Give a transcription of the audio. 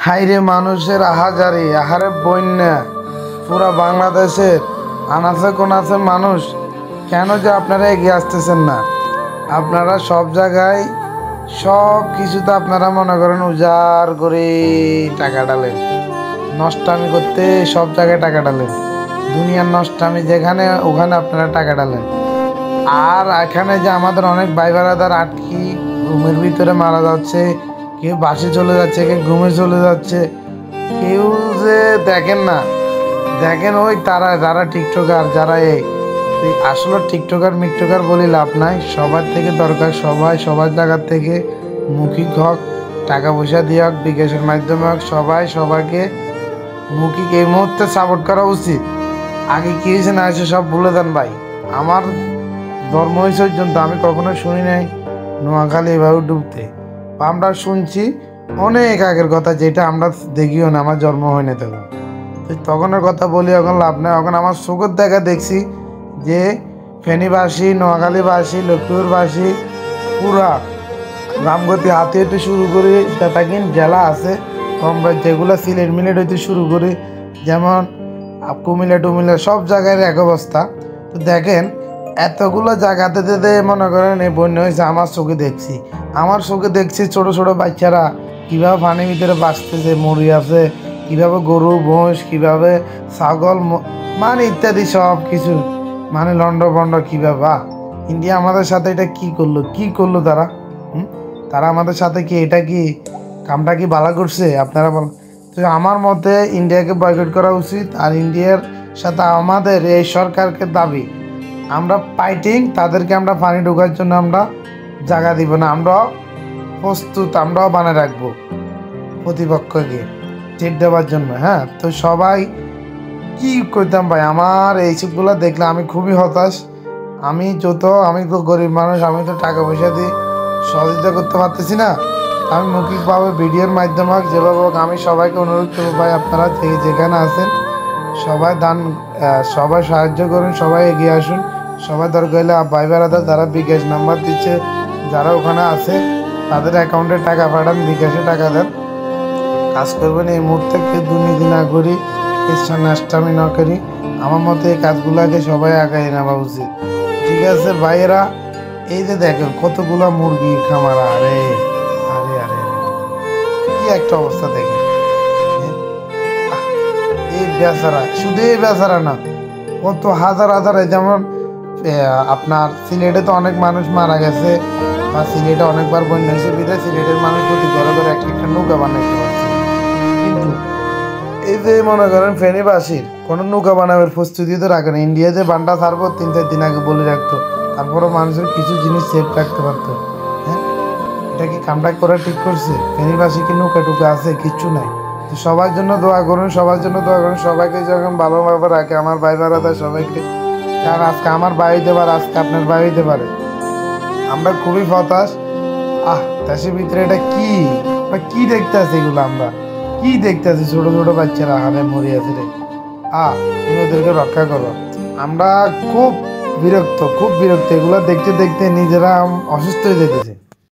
হাইরে মানুষের আহাজারি, আহারে বন্যা পুরা বাংলাদেশের আনাচে কোনাচে মানুষ। কেন যে আপনারা এগিয়ে আসতেছেন না? আপনারা সব জায়গায় সব কিছুতে আপনারা মনে করেন উজাড় করে টাকা ডালেন, নষ্টামি করতে সব জায়গায় টাকা ডালেন, দুনিয়ার নষ্টামি যেখানে ওখানে আপনারা টাকা ডালেন। আর এখানে যে আমাদের অনেক ভাই বেড়াদার আটকি ঘুমের ভিতরে মারা যাচ্ছে, কেউ বাসে চলে যাচ্ছে, কেউ ঘুমে চলে যাচ্ছে, কেউ যে দেখেন না। দেখেন ওই তারা যারা টিকটকার, যারা আসলে টিকটকার মিকটকার বলি লাভ নাই। সবার থেকে দরকার সবাই সবার জায়গার থেকে মৌখিক হক, টাকা পয়সা দিয়ে হোক, বিকাশের মাধ্যমে হোক, সবাই সবাইকে মৌখিক এই মুহূর্তে সাপোর্ট করা উচিত। আগে কী হয়েছে না হয়েছে সব ভুলে দেন ভাই। আমার ধর্ম হয়েছে পর্যন্ত আমি কখনো শুনি নাই নোয়াখালী এভাবে ডুবতে। আমরা শুনছি অনেক আগের কথা, যেটা আমরা দেখিও না, আমার জন্ম হয় না তখন। তো তখনের কথা বলি এখন লাভ নাই। এখন আমার চোখের দেখা দেখছি যে ফেনীবাসী, নোয়াখালীবাসী, লক্ষ্মীপুরবাসী, পুরা রামগতি হাতে হইতে শুরু করে যতকিন জেলা আছে আমরা যেগুলো সিলেট মিলেট হইতে শুরু করে, যেমন কুমিল্লা টুমিল্লা সব জায়গায় এক অবস্থা। তো দেখেন এতগুলো জায়গাতে মনে করেন এই বন্যা হয়েছে। আমার চোখে দেখছি, আমার চোখে দেখছি ছোট ছোট বাচ্চারা কীভাবে পানির ভিতরে বাঁচতেছে, মরি আছে, কীভাবে গরু ভোঁস, কীভাবে ছাগল মানে ইত্যাদি সব কিছু মানে লন্ডভন্ড কীভাবে। ইন্ডিয়া আমাদের সাথে এটা কি করলো তারা? তারা আমাদের সাথে কি এটা কি কামটা কি ভালো করছে? আপনারা বল। তো আমার মতে ইন্ডিয়াকে বয়কট করা উচিত। আর ইন্ডিয়ার সাথে আমাদের এই সরকারকে দাবি, আমরা ফাইটিং, তাদেরকে আমরা পানি ঢোকার জন্য আমরা জায়গা দিব না, আমরা প্রস্তুত, আমরাও বানিয়ে রাখবো প্রতিপক্ষকে চেট দেওয়ার জন্য। হ্যাঁ, তো সবাই কি করতাম ভাই, আমার এইসবগুলো দেখলে আমি খুবই হতাশ। আমি তো গরিব মানুষ, আমি তো টাকা পয়সা দিয়ে সহযোগিতা করতে পারতেছি না। আমি মৌখিকভাবে ভিডিওর মাধ্যমে হোক, যেভাবে হোক, আমি সবাইকে অনুরোধ করবো ভাই আপনারা যেখানে আছেন সবাই সাহায্য করুন, সবাই এগিয়ে আসুন। সবাই দরকার হলে ভাই বেড়াদার যারা বিকাশ নাম্বার দিচ্ছে, যারা ওখানে আছে তাদের অ্যাকাউন্টে টাকা পাঠান, বিকাশে টাকা দেন। কাজ করবেন এই মুহূর্তে, কেউ দুর্নীতি না করি, নষ্টামি না করি। আমার মতে এই কাজগুলোকে সবাই আগায় নেওয়া উচিত। ঠিক আছে ভাইয়েরা, এই যে দেখেন কতগুলা মুরগি খামার, আরে আরে আরে কি একটা অবস্থা দেখেন। এই বেচারা, শুধু এই বেচারা না, কত হাজার হাজার, যেমন আপনার সিলেটে তো অনেক মানুষ মারা গেছে, বা সিলেটে অনেকবার বন্যা হয়েছে, বিধায় সিলেটের মানুষ প্রতি ঘরে ঘরে একটা নৌকা বানাইতে পারছে। কিন্তু এই যে মনে করেন ফেনীবাসীর কোনো নৌকা বানানোর প্রস্তুতি তো রাখে না। ইন্ডিয়া যে বান্ডা ছাড়বো 3-4 দিন আগে বলে রাখতো, তারপরও মানুষের কিছু জিনিস সেফ রাখতে পারতো। হ্যাঁ, এটা কি কামটা করে ঠিক করছে? ফেনীবাসী কি নৌকা টুকা আছে? কিচ্ছু নাই। তো সবার জন্য দোয়া করুন, সবার জন্য দোয়া করুন, সবাইকে যখন ভালোভাবে রাখে আমার ভাই বেড়াদা সবাইকে। কারণ আজকে আমার ভাই হইতে পারে, আজকে আপনার ভাই হইতে পারে। আমরা খুবই হতাশ। দেশের ভিতরে এটা কি দেখতে আছে? এগুলো আমরা কি দেখতে আছি? ছোট ছোট বাচ্চারা হারে মরে আছে রে। তুমি ওদেরকে রক্ষা করো। আমরা খুব বিরক্ত, এগুলো দেখতে দেখতে নিজেরা অসুস্থ হয়ে যেতেছে।